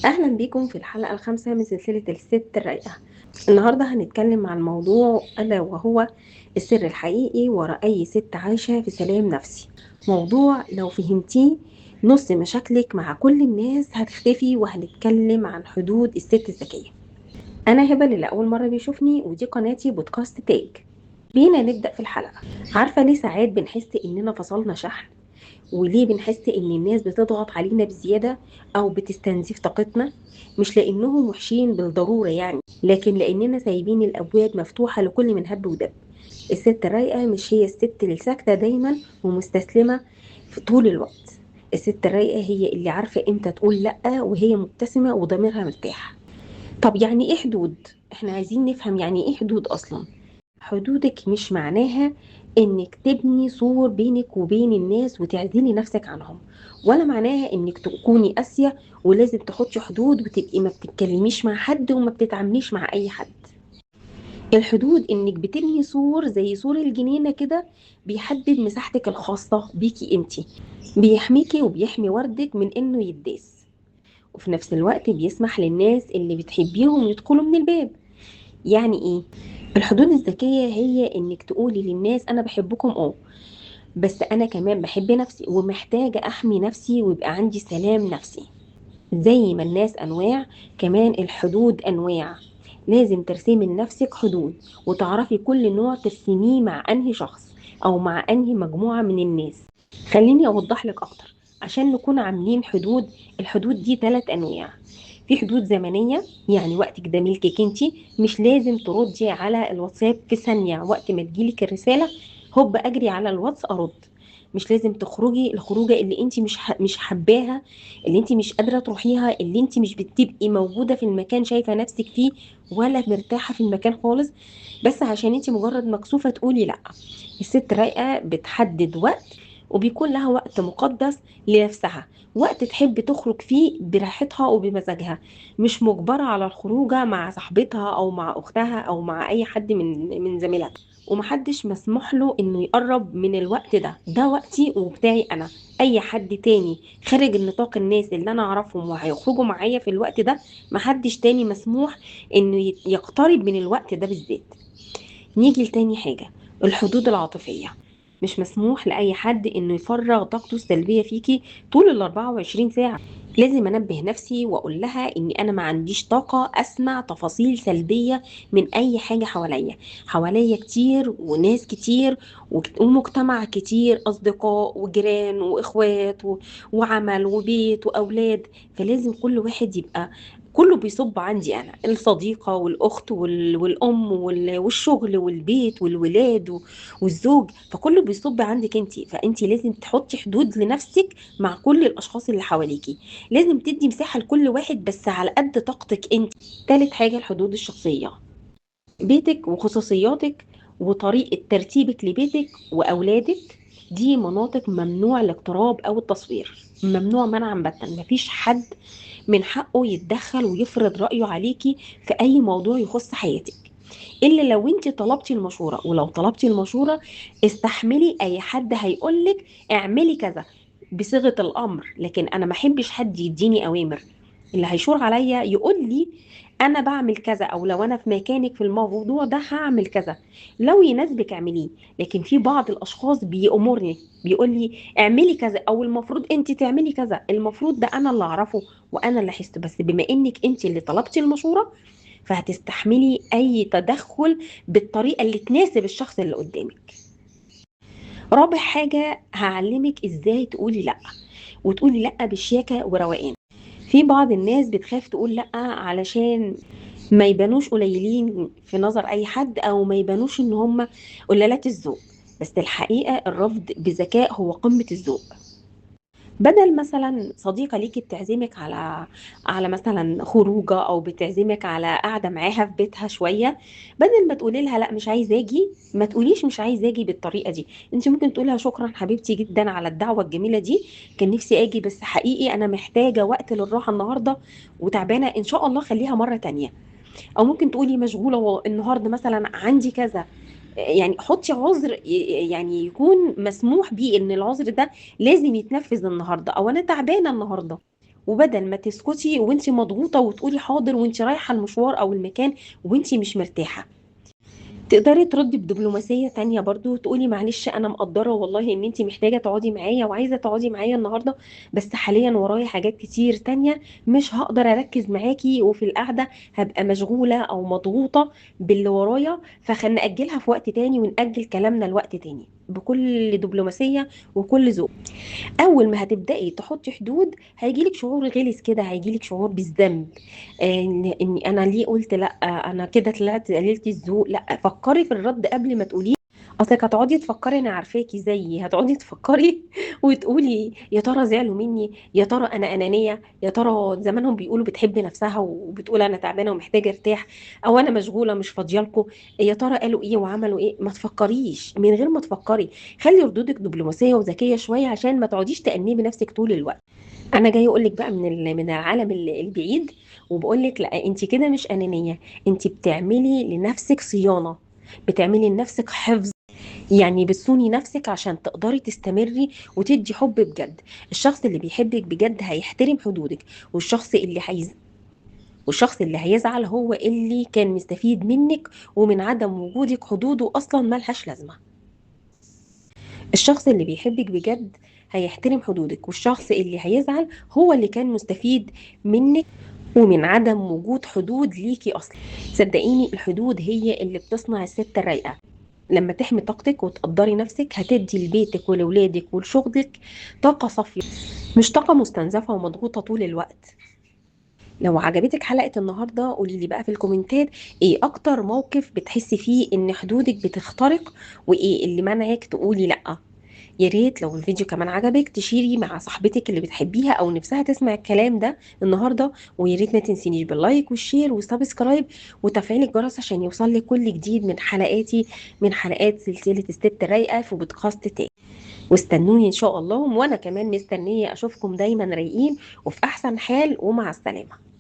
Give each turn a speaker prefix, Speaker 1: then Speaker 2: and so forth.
Speaker 1: أهلا بيكم في الحلقة الخامسة من سلسلة الست الرايقة. النهاردة هنتكلم عن موضوع ألا وهو السر الحقيقي وراء أي ست عايشة في سلام نفسي. موضوع لو فهمتيه نص مشاكلك مع كل الناس هتختفي، وهنتكلم عن حدود الست الذكية. أنا هبة، اللي لأول مرة بيشوفني ودي قناتي بودكاست تاج. بينا نبدأ في الحلقة. عارفة ليه ساعات بنحس إننا فصلنا شحن؟ وليه بنحس ان الناس بتضغط علينا بزيادة او بتستنزف طاقتنا؟ مش لانهم وحشين بالضرورة يعني، لكن لاننا سايبين الابواب مفتوحة لكل من هب ودب. الست الرايقة مش هي الست اللي ساكتة دايما ومستسلمة في طول الوقت. الست الرايقة هي اللي عارفة امتى تقول لأ، وهي مبتسمة وضميرها مرتاح. طب يعني ايه حدود؟ احنا عايزين نفهم يعني ايه حدود اصلا. حدودك مش معناها انك تبني سور بينك وبين الناس وتعزلي نفسك عنهم، ولا معناها انك تكوني قاسية ولازم تحطي حدود وتبقي ما بتتكلميش مع حد وما بتتعامليش مع اي حد. الحدود انك بتبني سور زي سور الجنينة كده، بيحدد مساحتك الخاصة بيكي انتي، بيحميكي وبيحمي وردك من انه يداس، وفي نفس الوقت بيسمح للناس اللي بتحبيهم يدخلوا من الباب. يعني ايه؟ الحدود الذكية هي انك تقولي للناس انا بحبكم بس انا كمان بحب نفسي ومحتاجة احمي نفسي ويبقى عندي سلام نفسي. زي ما الناس انواع، كمان الحدود انواع. لازم ترسمي لنفسك حدود وتعرفي كل نوع ترسميه مع انهي شخص او مع انهي مجموعة من الناس. خليني اوضح لك اكتر عشان نكون عاملين حدود. الحدود دي 3 انواع. في حدود زمنية، يعني وقتك ده ملكك انتي، مش لازم تردي على الواتساب في ثانية. وقت ما تجيلك الرسالة هوب اجري على الواتس ارد. مش لازم تخرجي الخروجه اللي انت مش حباها، اللي انت مش قادره تروحيها، اللي انت مش بتبقي موجوده في المكان شايفه نفسك فيه ولا مرتاحه في المكان خالص، بس عشان انت مجرد مكسوفه تقولي لا. الست رايقه بتحدد وقت، وبيكون لها وقت مقدس لنفسها، وقت تحب تخرج فيه براحتها وبمزاجها، مش مجبرة على الخروجة مع صاحبتها أو مع أختها أو مع أي حد من زميلاتها. ومحدش مسموح له انه يقرب من الوقت ده وقتي وبتاعي انا. اي حد تاني خارج النطاق الناس اللي انا اعرفهم وهيخرجوا معايا في الوقت ده، محدش تاني مسموح انه يقترب من الوقت ده بالذات. نيجي لتاني حاجة، الحدود العاطفية. مش مسموح لأي حد إنه يفرغ طاقته السلبية فيكي طول ال 24 ساعة. لازم أنبه نفسي وأقول لها إني أنا ما عنديش طاقة أسمع تفاصيل سلبية من أي حاجة حواليا. حواليا كتير وناس كتير ومجتمع كتير، أصدقاء وجيران وإخوات وعمل وبيت وأولاد. فلازم كل واحد يبقى كله بيصب عندي انا، الصديقه والاخت والام والشغل والبيت والولاد والزوج، فكله بيصب عندك انت. فانت لازم تحطي حدود لنفسك مع كل الاشخاص اللي حواليكي. لازم تدي مساحه لكل واحد بس على قد طاقتك انت. تالت حاجه الحدود الشخصيه. بيتك وخصوصياتك وطريقه ترتيبك لبيتك واولادك، دي مناطق ممنوع الاقتراب او التصوير، ممنوع منعا باتا. مفيش حد من حقه يتدخل ويفرض رأيه عليكي في أي موضوع يخص حياتك، إلا لو انت طلبتي المشورة. ولو طلبتي المشورة استحملي أي حد هيقولك اعملي كذا بصيغة الأمر، لكن أنا ما احبش حد يديني أوامر. اللي هيشور عليا يقول لي انا بعمل كذا، او لو انا في مكانك في الموضوع ده هعمل كذا، لو يناسبك اعمليه. لكن في بعض الاشخاص بيأمرني، بيقول لي اعملي كذا او المفروض انت تعملي كذا. المفروض ده انا اللي اعرفه وانا اللي احس، بس بما انك انت اللي طلبتي المشورة فهتستحملي اي تدخل بالطريقة اللي تناسب الشخص اللي قدامك. رابع حاجة هعلمك ازاي تقولي لا، وتقولي لا بشياكة وروقان. في بعض الناس بتخاف تقول لا علشان ما يبانوش قليلين في نظر اي حد، او ما يبانوش ان هم قلالات الذوق. بس الحقيقة الرفض بذكاء هو قمة الذوق. بدل مثلا صديقة ليكي بتعزمك على مثلا خروجه، او بتعزمك على قاعدة معاها في بيتها شوية، بدل ما تقولي لها لا مش عايزه اجي، ما تقوليش مش عايزه اجي بالطريقة دي. انت ممكن تقولها شكرا حبيبتي جدا على الدعوة الجميلة دي، كان نفسي اجي بس حقيقي انا محتاجة وقت للراحة النهاردة وتعبانة، ان شاء الله خليها مرة تانية. او ممكن تقولي مشغوله النهارده مثلا عندي كذا. يعني حطي عذر يعني يكون مسموح بيه ان العذر ده لازم يتنفذ النهارده، او انا تعبانه النهارده. وبدل ما تسكتي وانت مضغوطه وتقولي حاضر وانت رايحه المشوار او المكان وانت مش مرتاحه، تقدري تردي بدبلوماسية تانية برضو، تقولي معلش أنا مقدرة والله إن أنتي محتاجة تقعدي معايا وعايزة تقعدي معايا النهاردة، بس حاليا ورايا حاجات كتير تانية مش هقدر أركز معاكي، وفي القعدة هبقى مشغولة أو مضغوطة باللي ورايا، فخلينا نأجلها في وقت تاني ونأجل كلامنا لوقت تاني بكل دبلوماسية وكل ذوق. اول ما هتبداي تحطي حدود هيجيلك شعور غلس كده، هيجيلك شعور بالذنب، اني انا ليه قلت لا، انا كده طلعت قليلة الذوق. لا، فكري في الرد قبل ما تقوليه. اصلك هتقعدي تفكري، انا عارفاكي زيي هتقعدي تفكري وتقولي يا ترى زعلوا مني، يا ترى انا انانيه، يا ترى زمانهم بيقولوا بتحب نفسها وبتقول انا تعبانه ومحتاجه ارتاح، او انا مشغوله مش فاضيه لكم، يا ترى قالوا ايه وعملوا ايه. ما تفكريش، من غير ما تفكري خلي ردودك دبلوماسيه وذكيه شويه عشان ما تقعديش تأنبي نفسك طول الوقت. انا جاي اقول لك بقى من العالم البعيد، وبقول لك لا، انت كده مش انانيه، انت بتعملي لنفسك صيانه، بتعملي لنفسك حفظ، يعني بتصوني نفسك عشان تقدري تستمري وتدي حب بجد. الشخص اللي بيحبك بجد هيحترم حدودك، والشخص اللي هيزعل هو اللي كان مستفيد منك، ومن عدم وجودك حدوده اصلا ملهاش لازمه. الشخص اللي بيحبك بجد هيحترم حدودك، والشخص اللي هيزعل هو اللي كان مستفيد منك ومن عدم وجود حدود ليكي اصلا. صدقيني الحدود هي اللي بتصنع الست الرايقه. لما تحمي طاقتك وتقدري نفسك هتدي لبيتك ولولادك ولشغلك طاقه صافيه، مش طاقه مستنزفه ومضغوطه طول الوقت. لو عجبتك حلقه النهارده قولي لي بقى في الكومنتات ايه اكتر موقف بتحسي فيه ان حدودك بتخترق، وايه اللي منعك تقولي لا. يا ريت لو الفيديو كمان عجبك تشيري مع صاحبتك اللي بتحبيها او نفسها تسمع الكلام ده النهارده، ويا ريت ما تنسينيش باللايك والشير والسبسكرايب وتفعيل الجرس عشان يوصل لك كل جديد من حلقاتي، من حلقات سلسلة الست الرايقة في بودكاست تاني. واستنوني ان شاء الله، وانا كمان مستنية اشوفكم دايما رايقين وفي احسن حال، ومع السلامة.